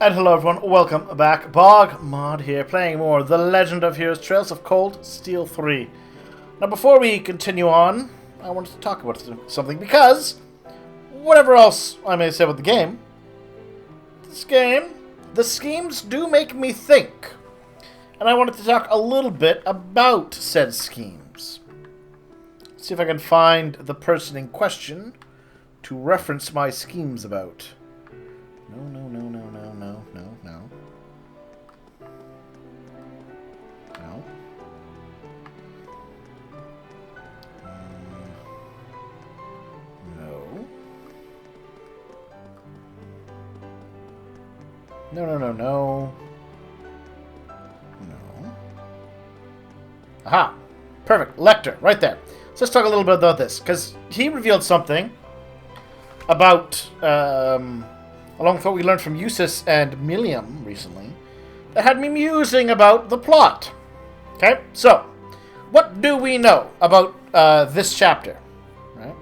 And hello everyone, welcome back. BogMod here, playing more The Legend of Heroes Trails of Cold Steel 3. Now before we continue on, I wanted to talk about something because, whatever else I may say about the game, the schemes do make me think. And I wanted to talk a little bit about said schemes. Let's see if I can find the person in question to reference my schemes about. No. No. Aha! Perfect. Lecter, right there. So let's talk a little bit about this, because he revealed something about, along with what we learned from Eustace and Milliam recently, that had me musing about the plot. Okay, so, what do we know about this chapter? Right?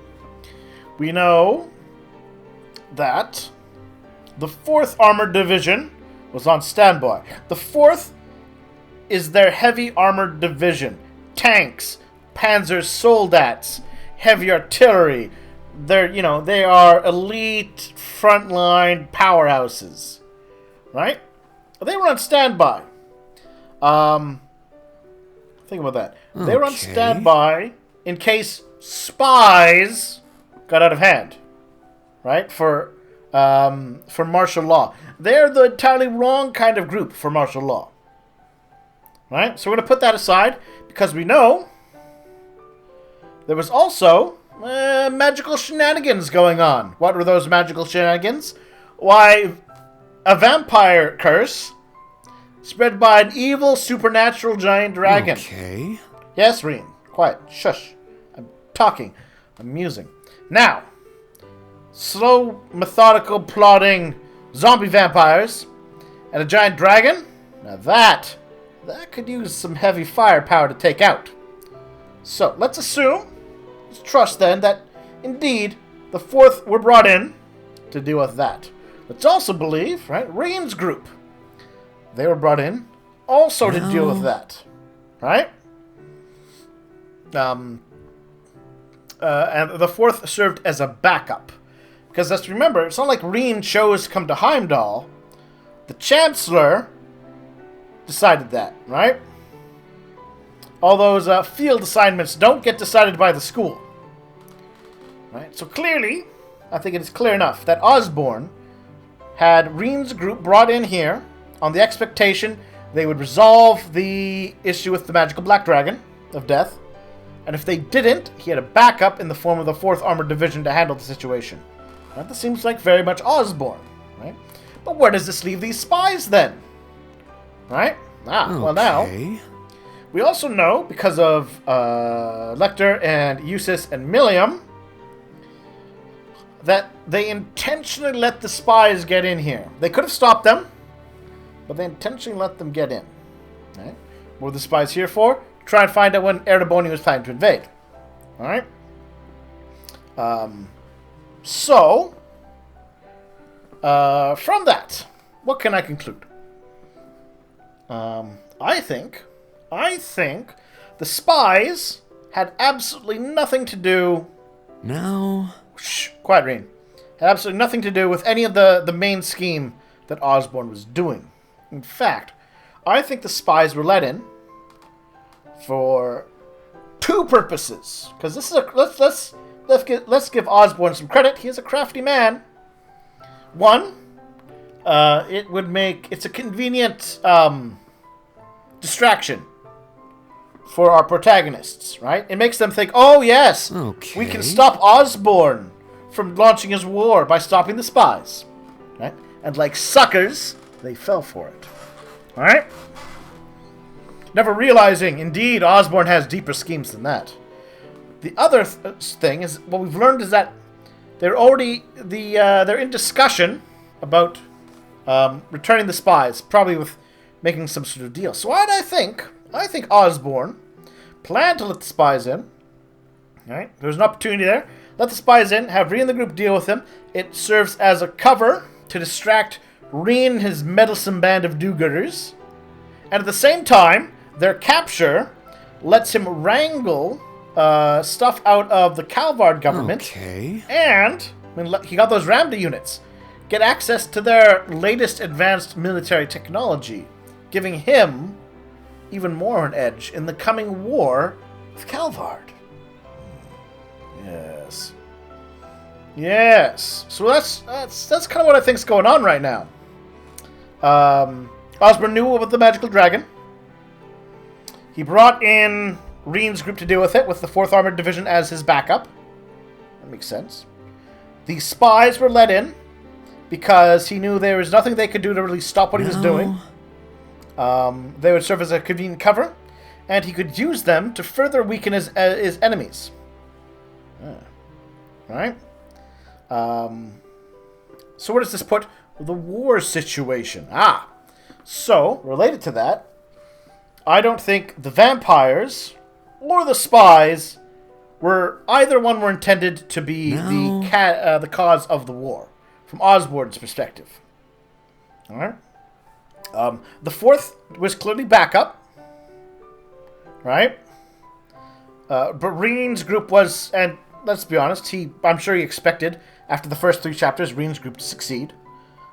We know that the 4th Armored Division was on standby. The 4th is their heavy armored division. Tanks, panzer soldats, heavy artillery. They are elite frontline powerhouses. Right? They were on standby. Think about that. Okay. They were on standby in case spies got out of hand. Right? For martial law. They're the entirely wrong kind of group for martial law. Right? So we're going to put that aside because we know there was also magical shenanigans going on. What were those magical shenanigans? Why, a vampire curse spread by an evil supernatural giant dragon. Okay. Yes, Reen. Quiet. Shush. I'm talking. I'm musing. Now, slow, methodical, plodding zombie vampires and a giant dragon? Now that could use some heavy firepower to take out. So, let's trust then that indeed the 4th were brought in to deal with that. Let's also believe, right, Reen's group, they were brought in also to deal with that. Right? And the 4th served as a backup. Because let's remember, it's not like Reen chose to come to Heimdall. The Chancellor decided that, right? All those field assignments don't get decided by the school. Right? So clearly, I think it is clear enough that Osborne had Reen's group brought in here on the expectation they would resolve the issue with the magical black dragon of death. And if they didn't, he had a backup in the form of the 4th Armored Division to handle the situation. Right? This seems like very much Osborne, right? But where does this leave these spies then? Right? Well now, we also know, because of Lecter and Eustace and Milliam, that they intentionally let the spies get in here. They could have stopped them, but they intentionally let them get in. Right? What were the spies here for? Try and find out when Ereboni was planning to invade. Alright? So, from that, what can I conclude? I think the spies had absolutely nothing to do... No. Shh, quiet, Reen. Had absolutely nothing to do with any of the main scheme that Osborne was doing. In fact, I think the spies were let in for 2 purposes. Because this is let's give Osborne some credit. He is a crafty man. One, it's a convenient distraction for our protagonists, right? It makes them think, oh yes, we can stop Osborne from launching his war by stopping the spies, right? And like suckers, they fell for it, all right? Never realizing, indeed, Osborne has deeper schemes than that. The other thing is, what we've learned is that they're in discussion about returning the spies, probably with making some sort of deal. So I think Osborne planned to let the spies in. Right? There's an opportunity there. Let the spies in, have Reen and the group deal with him. It serves as a cover to distract Reen and his meddlesome band of do-gooders. And at the same time, their capture lets him wrangle stuff out of the Calvard government. Okay. And he got those Ramda units. Get access to their latest advanced military technology, giving him even more an edge in the coming war with Calvard. Yes. Yes. So that's kind of what I think's going on right now. Osborn knew about the magical dragon. He brought in Reen's group to deal with it, with the 4th Armored Division as his backup. That makes sense. The spies were let in because he knew there was nothing they could do to really stop what he was doing. They would serve as a convenient cover, and he could use them to further weaken his enemies. Right? So where does this put the war situation? So, related to that, I don't think the vampires or the spies either one were intended to be the cause of the war, from Osborn's perspective. All right. The 4th was clearly backup, right? But Reen's group was, and let's be honest, I'm sure he expected after the first 3 chapters Reen's group to succeed.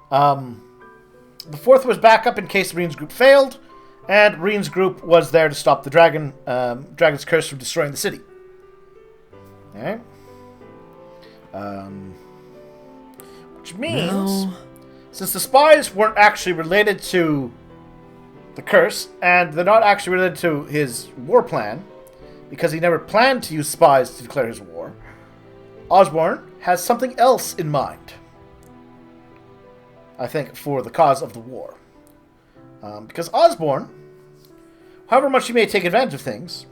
The 4th was backup in case Reen's group failed, and Reen's group was there to stop the dragon's curse from destroying the city. Okay. Which means, since the spies weren't actually related to the curse, and they're not actually related to his war plan, because he never planned to use spies to declare his war, Osborn has something else in mind, I think, for the cause of the war. Because Osborn, however much he may take advantage of things,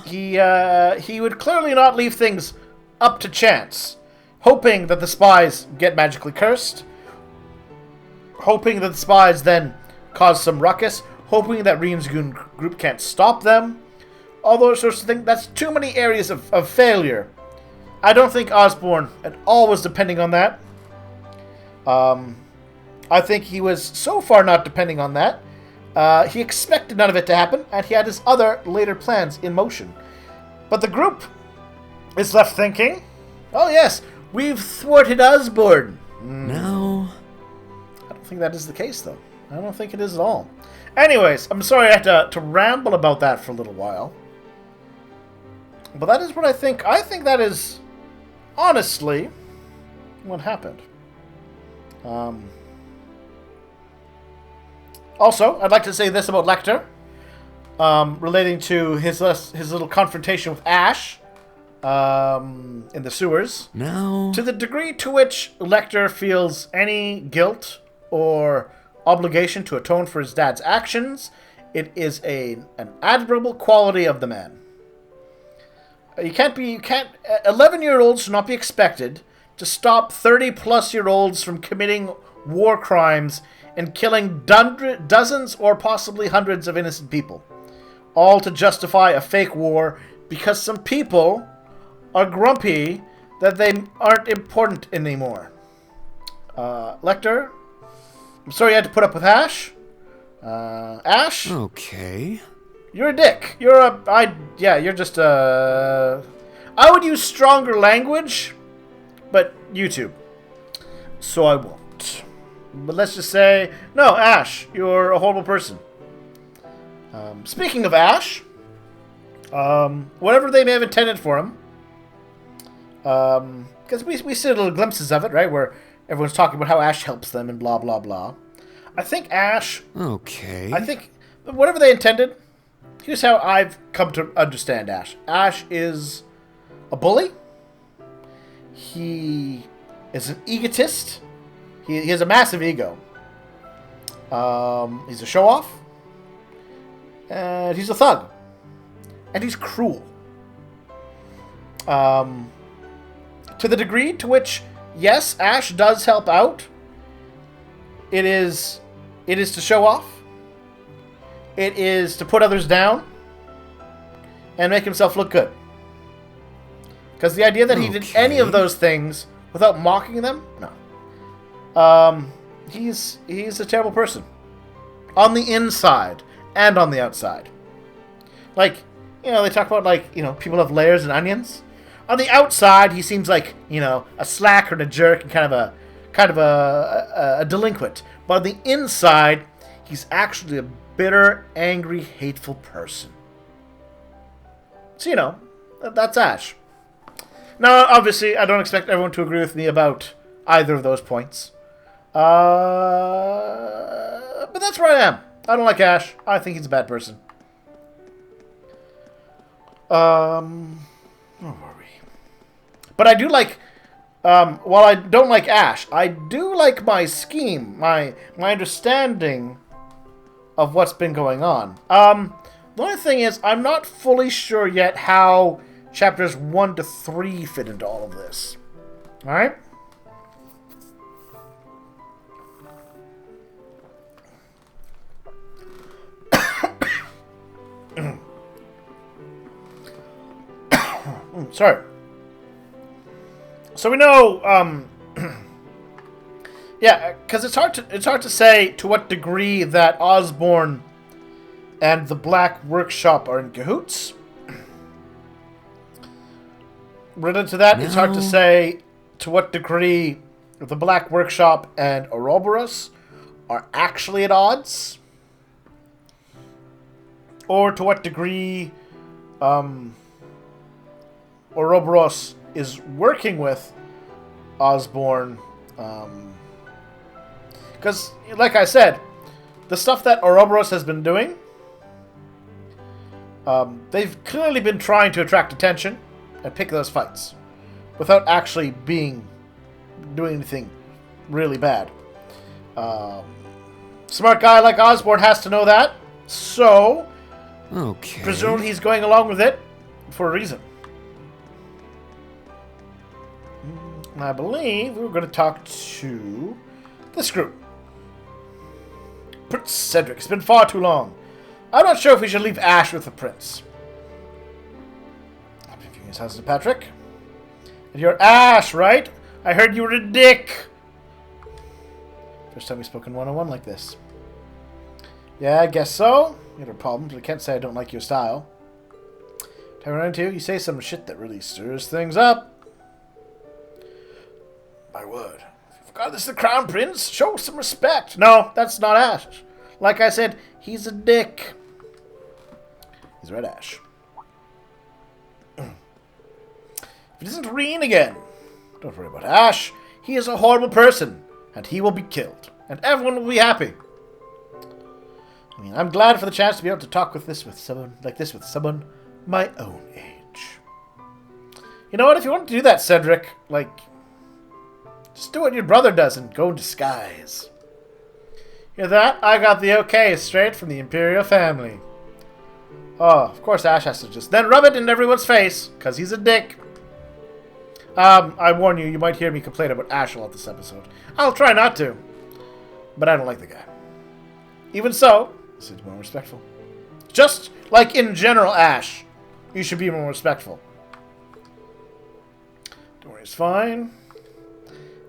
he would clearly not leave things up to chance, hoping that the spies get magically cursed, hoping that the spies then cause some ruckus, hoping that Reen's group can't stop them, all those sorts of things. That's too many areas of failure. I don't think Osborn at all was depending on that. I think he was so far not depending on that. He expected none of it to happen, and he had his other later plans in motion. But the group is left thinking, oh yes, we've thwarted Osborn. No. I don't think that is the case, though. I don't think it is at all. Anyways, I'm sorry I had to ramble about that for a little while. But that is what I think. I think that is, honestly, what happened. Also, I'd like to say this about Lecter, relating to his little confrontation with Ash in the sewers. No. To the degree to which Lecter feels any guilt or obligation to atone for his dad's actions, it is an admirable quality of the man. 11-year-olds should not be expected to stop 30-plus-year-olds from committing war crimes and killing dozens or possibly hundreds of innocent people, all to justify a fake war because some people are grumpy that they aren't important anymore. Lecter, I'm sorry you had to put up with Ash. Ash? Okay. You're a dick. You're just a... I would use stronger language, but YouTube. So I won't. But let's just say, no, Ash, you're a horrible person. Speaking of Ash, whatever they may have intended for him, because we see little glimpses of it, right, where everyone's talking about how Ash helps them and blah, blah, blah. I think Ash... Okay. I think whatever they intended, here's how I've come to understand Ash. Ash is a bully. He is an egotist. He has a massive ego. He's a show-off. And he's a thug. And he's cruel. To the degree to which, yes, Ash does help out, it is to show off. It is to put others down and make himself look good. Because the idea that he did any of those things without mocking them, no. He's a terrible person. On the inside and on the outside. Like, they talk about, like, people have layers and onions. On the outside, he seems like, a slacker and a jerk and kind of a delinquent. But on the inside, he's actually a bitter, angry, hateful person. So, that's Ash. Now, obviously, I don't expect everyone to agree with me about either of those points. But that's where I am. I don't like Ash. I think he's a bad person. Where were we? But I do like, while I don't like Ash, I do like my scheme, my understanding of what's been going on. The only thing is, I'm not fully sure yet how chapters 1 to 3 fit into all of this. Alright? Sorry. So we know, yeah, because it's hard to say to what degree that Osborn and the Black Workshop are in cahoots. Related to that, it's hard to say to what degree the Black Workshop and Ouroboros are actually at odds, or to what degree Ouroboros is working with Osborn. Because, like I said, the stuff that Ouroboros has been doing, they've clearly been trying to attract attention and pick those fights without actually doing anything really bad. Smart guy like Osborn has to know that, so presume he's going along with it for a reason. I believe we were going to talk to this group. Prince Cedric. It's been far too long. I'm not sure if we should leave Ash with the prince. I'll be viewing his house, Patrick. And you're Ash, right? I heard you were a dick. First time we've spoken one-on-one like this. Yeah, I guess so. You have a problem, but I can't say I don't like your style. Time around to you, you say some shit that really stirs things up. My word. If you forgot this is the Crown Prince, show some respect. No, that's not Ash. Like I said, he's a dick. He's Red Ash. If it isn't Reen again, don't worry about Ash. He is a horrible person, and he will be killed. And everyone will be happy. I mean, I'm glad for the chance to be able to talk with someone my own age. You know what? If you want to do that, Cedric, just do what your brother does and go in disguise. Hear that? I got the okay straight from the Imperial family. Oh, of course Ash has to just then rub it in everyone's face, because he's a dick. I warn you, you might hear me complain about Ash a lot this episode. I'll try not to. But I don't like the guy. Even so, this is more respectful. Just like in general, Ash, you should be more respectful. Don't worry, it's fine.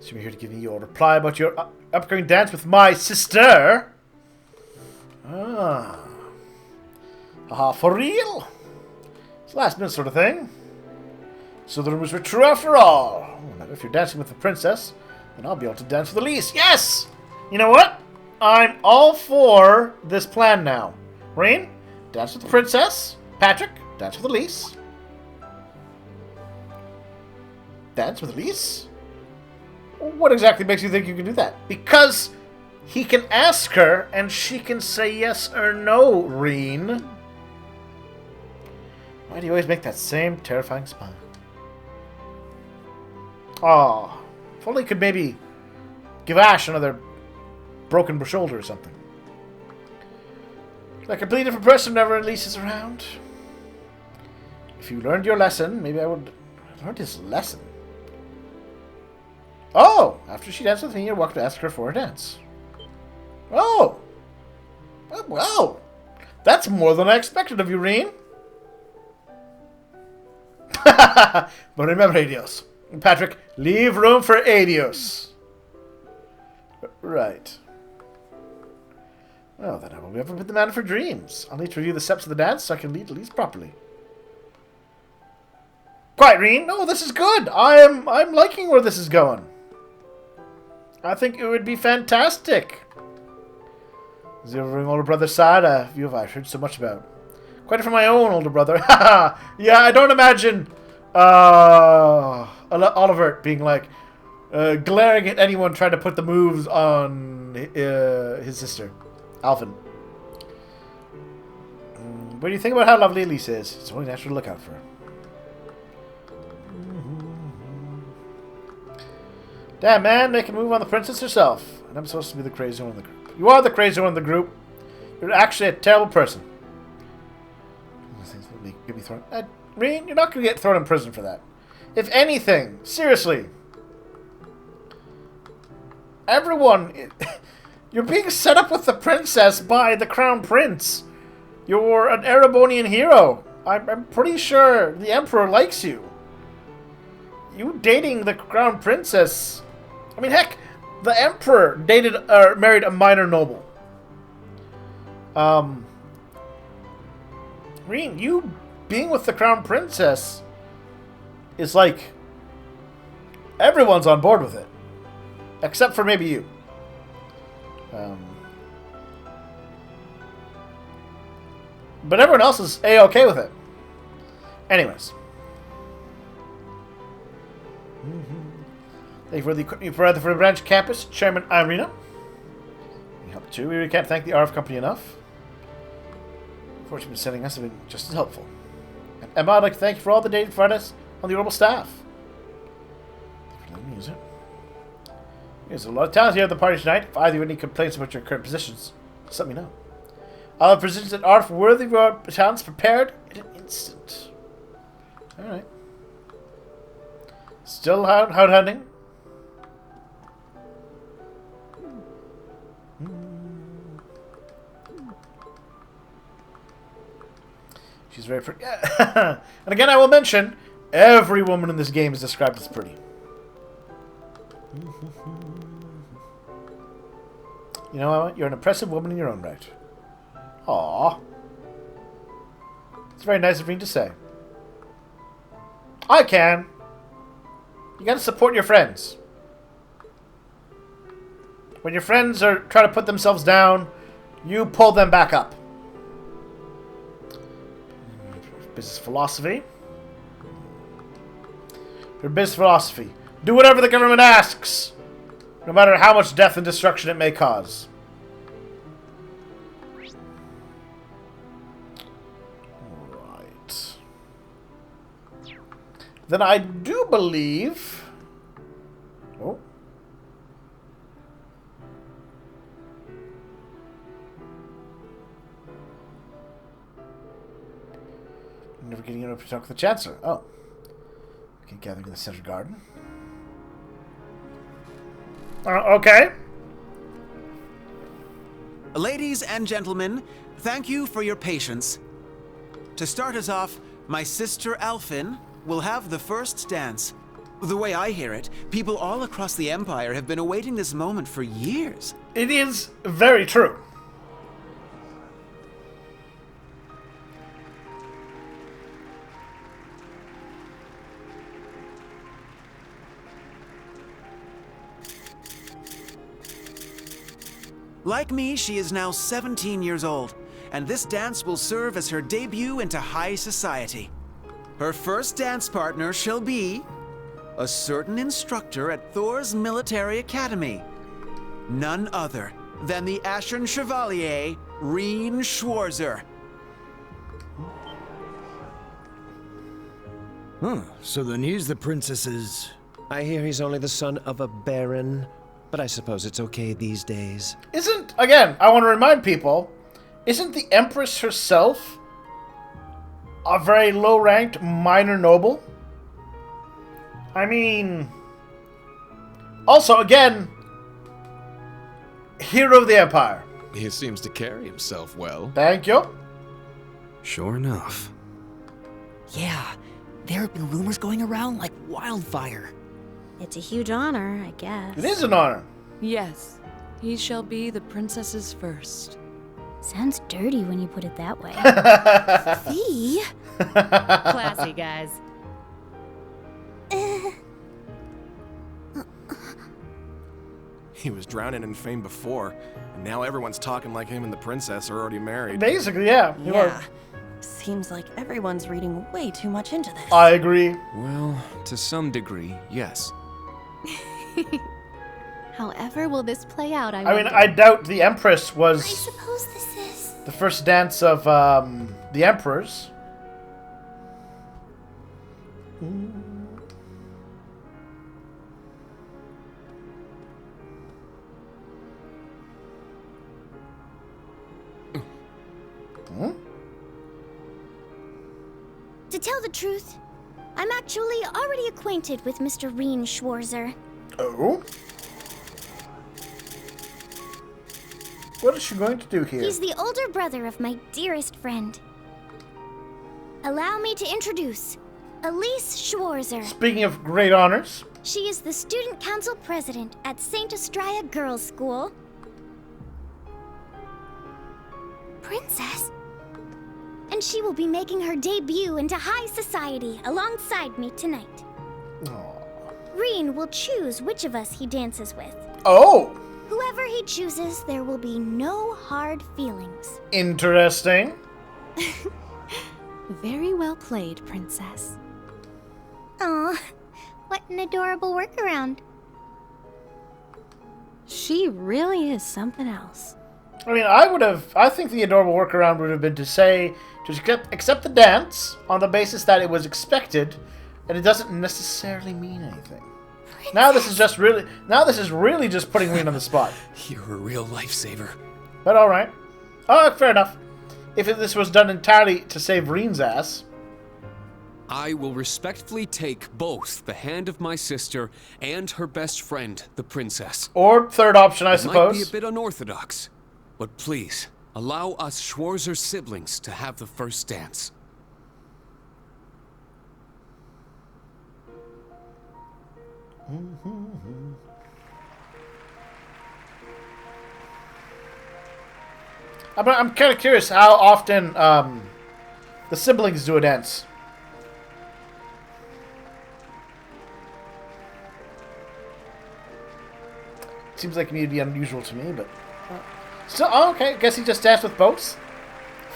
So we're here to give you your reply about your upcoming dance with my sister. Ah. Haha, for real? It's last minute sort of thing. So the rumors were true after all. Now, if you're dancing with the princess, then I'll be able to dance with Elise. Yes! You know what? I'm all for this plan now. Rain, dance with the princess. Patrick, dance with Elise. Dance with Elise? What exactly makes you think you can do that? Because he can ask her, and she can say yes or no, Reen. Why do you always make that same terrifying smile? Aw. If only could maybe give Ash another broken shoulder or something. Like a completely different person whenever Elise is around. If you learned your lesson, maybe I would learn his lesson. Oh! After she danced with me, you're welcome to ask her for a dance. Oh! Well, that's more than I expected of you, Reen. But remember, Adios. Patrick, leave room for Adios. Right. Well, then I will never be the man for dreams. I'll need to review the steps of the dance so I can lead at least properly. Quiet, Reen. No, this is good. I'm liking where this is going. I think it would be fantastic. The overwhelming older brother side, view I've heard so much about. Quite from my own older brother. Yeah, I don't imagine Oliver being like glaring at anyone trying to put the moves on his sister, Alvin. What do you think about how lovely Elise is? It's only natural to look out for her. Damn, man, they can move on the princess herself. And I'm supposed to be the crazy one in the group. You are the crazy one in the group. You're actually a terrible person. Get me thrown. Reen, you're not going to get thrown in prison for that. If anything, seriously. Everyone, you're being set up with the princess by the crown prince. You're an Erebonian hero. I'm pretty sure the emperor likes you. You dating the crown princess. I mean, heck, the emperor married a minor noble. Reen, you being with the crown princess is like everyone's on board with it, except for maybe you. But everyone else is A-okay with it. Anyways. Thank you for the branch campus, Chairman Irina. We help too. We really can't thank the RF company enough. Fortunately, sending us have been just as helpful. And Emma, I'd like to thank you for all the data provided us on the Orbital staff. Thank you for letting me use it. There's a lot of talent here at the party tonight. If either of you have any complaints about your current positions, just let me know. I'll have positions that are worthy of our talents prepared in an instant. Alright. Still out hunting. She's very pretty. And again, I will mention, every woman in this game is described as pretty. You know what? You're an impressive woman in your own right. Aww. It's very nice of me to say. I can. You gotta support your friends. When your friends are trying to put themselves down, you pull them back up. Business philosophy. Your business philosophy. Do whatever the government asks, no matter how much death and destruction it may cause. Right. Then I do believe... Oh. Never getting enough to talk with the Chancellor. Oh. Okay, gathering in the Center Garden. Okay. Ladies and gentlemen, thank you for your patience. To start us off, my sister Alphin will have the first dance. The way I hear it, people all across the Empire have been awaiting this moment for years. It is very true. Like me, she is now 17 years old, and this dance will serve as her debut into high society. Her first dance partner shall be a certain instructor at Thor's military academy. None other than the Ashen Chevalier, Reen Schwarzer. So then he's the princess's... I hear he's only the son of a baron, but I suppose it's okay these days. Isn't, again, I want to remind people, isn't the Empress herself a very low-ranked minor noble? I mean... Also, again, hero of the Empire. He seems to carry himself well. Thank you. Sure enough. Yeah, there have been rumors going around like wildfire. It's a huge honor, I guess. It is an honor. Yes, He shall be the princess's first. Sounds dirty when you put it that way. Fee? Classy, guys. He was drowning in fame before, and now everyone's talking like him and the princess are already married. Basically, yeah. Yeah. Seems like everyone's reading way too much into this. I agree. Well, to some degree, yes. However will this play out, I mean, I doubt the Empress was I suppose this is... the first dance of the Emperors. To tell the truth, I'm actually already acquainted with Mr. Rien Schwarzer. Oh? What is she going to do here? He's the older brother of my dearest friend. Allow me to introduce Elise Schwarzer. Speaking of great honors. She is the student council president at St. Estrella Girls' School. Princess? And she will be making her debut into high society alongside me tonight. Rien will choose which of us he dances with. Oh! Whoever he chooses, there will be no hard feelings. Interesting. Very well played, Princess. Aw, what an adorable workaround. She really is something else. I mean, I think the adorable workaround would have been to accept the dance on the basis that it was expected, and it doesn't necessarily mean anything. Princess. Now this is really just putting Rien on the spot. You're a real lifesaver. But alright. Oh, fair enough. If this was done entirely to save Rien's ass. I will respectfully take both the hand of my sister and her best friend, the princess. Or third option, I suppose. Might be a bit unorthodox, but please, allow us Schwarzer siblings to have the first dance. I'm kind of curious how often the siblings do a dance. Seems like it'd be unusual to me, but still, okay. Guess he just danced with both.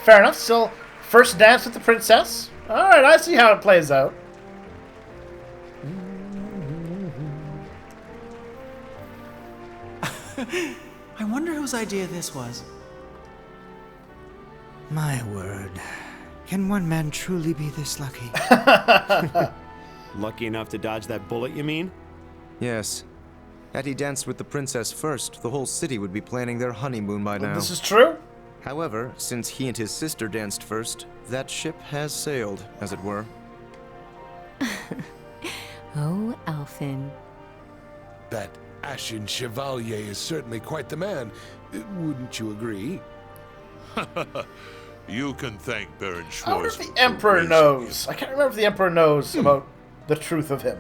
Fair enough. Still, first dance with the princess. All right, I see how it plays out. I wonder whose idea this was. My word. Can one man truly be this lucky? Lucky enough to dodge that bullet, you mean? Yes. Had he danced with the princess first, the whole city would be planning their honeymoon by now. This is true. However, since he and his sister danced first, that ship has sailed, as it were. Oh, Alfin. That Ashen Chevalier is certainly quite the man. Wouldn't you agree? You can thank Baron Schwarzer. I wonder if the Emperor knows. I can't remember if the Emperor knows about the truth of him.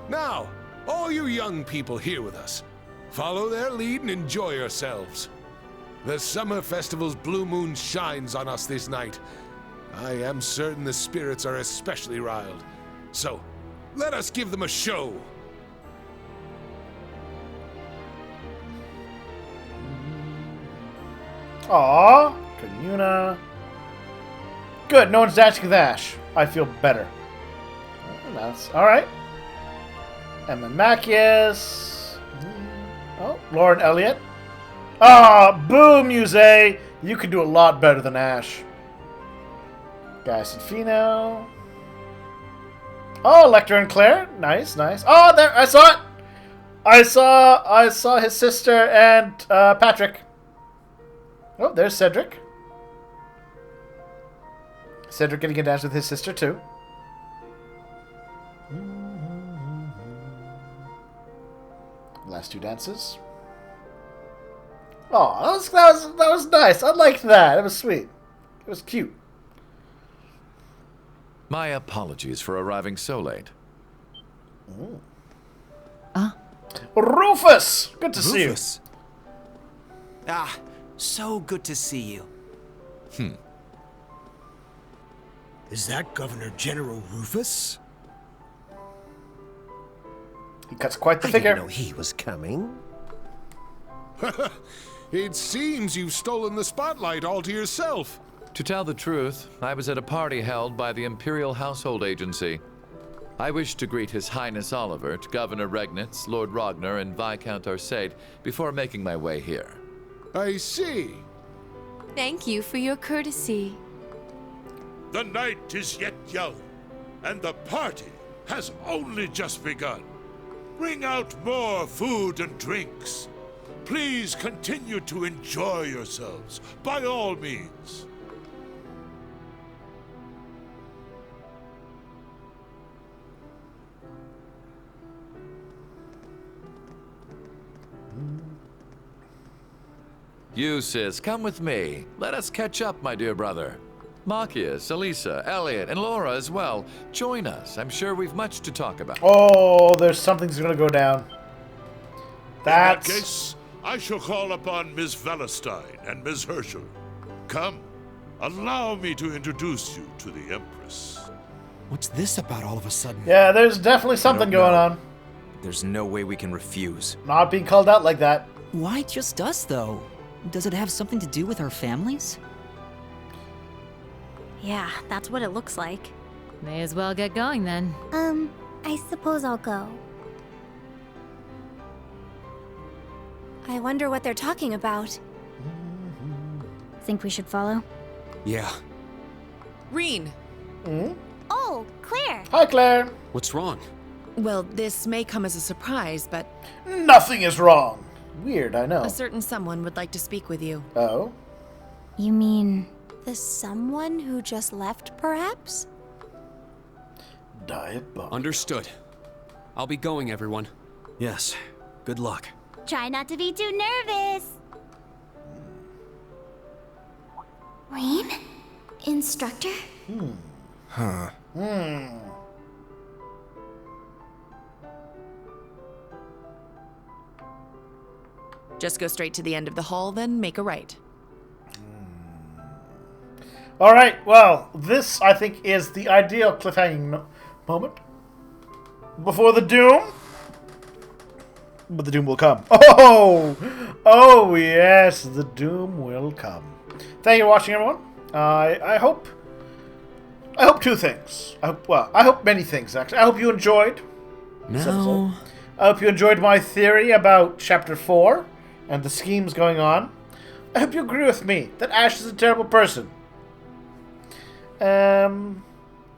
Now, all you young people here with us, follow their lead and enjoy yourselves. The summer festival's blue moon shines on us this night. I am certain the spirits are especially riled. So, let us give them a show. Aww, Kanuna. Good, no one's dancing with Ash. I feel better. That's alright. Emma Macias. Oh, Lauren Elliott. Ah, boo, Muse. You can do a lot better than Ash. Guy Sinfino. Oh, Lecter and Claire. Nice, nice. Oh, there, I saw it. I saw his sister and Patrick. Oh, there's Cedric. Cedric getting a dance with his sister, too. Last two dances. Oh, that was nice. I liked that. It was sweet. It was cute. My apologies for arriving so late. Rufus! Good to see you. Rufus. Ah, so good to see you. Is that Governor General Rufus? He cuts quite the I figure. didn't know he was coming. It seems you've stolen the spotlight all to yourself. To tell the truth, I was at a party held by the Imperial Household Agency. I wish to greet His Highness Olivert, Governor Regnitz, Lord Ragnar, and Viscount Arcade before making my way here. I see. Thank you for your courtesy. The night is yet young, and the party has only just begun. Bring out more food and drinks. Please continue to enjoy yourselves, by all means. You, sis, come with me. Let us catch up, my dear brother. Marcius, Elisa, Elliot, and Laura as well. Join us. I'm sure we've much to talk about. Oh, there's something's gonna go down. That's... In that case, I shall call upon Ms. Valestein and Ms. Herschel. Come, allow me to introduce you to the Empress. What's this about all of a sudden? Yeah, there's definitely something going on. There's no way we can refuse. Not being called out like that. Why just us, though? Does it have something to do with our families? Yeah, that's what it looks like. May as well get going then. I suppose I'll go. I wonder what they're talking about. Think we should follow? Yeah. Reen, Oh, Claire! Hi, Claire. What's wrong? well, this may come as a surprise, but Nothing is wrong. Weird, I know. a certain someone would like to speak with you. Oh? You mean... The someone who just left, perhaps? Diet bomb. Understood. I'll be going, everyone. Yes. Good luck. Try not to be too nervous. Reen? Instructor? Huh. Just go straight to the end of the hall, then make a right. Alright, well, this, I think, is the ideal cliffhanging moment. Before the doom. But the doom will come. Oh! Oh, yes, the doom will come. Thank you for watching, everyone. I hope two things. I hope many things, actually. I hope you enjoyed this episode. I hope you enjoyed my theory about Chapter 4 and the schemes going on. I hope you agree with me that Ash is a terrible person.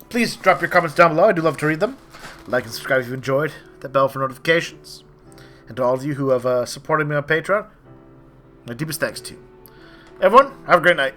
Please drop your comments down below. I do love to read them. Like and subscribe if you enjoyed. Hit the bell for notifications. And to all of you who have supported me on Patreon, my deepest thanks to you. Everyone, have a great night.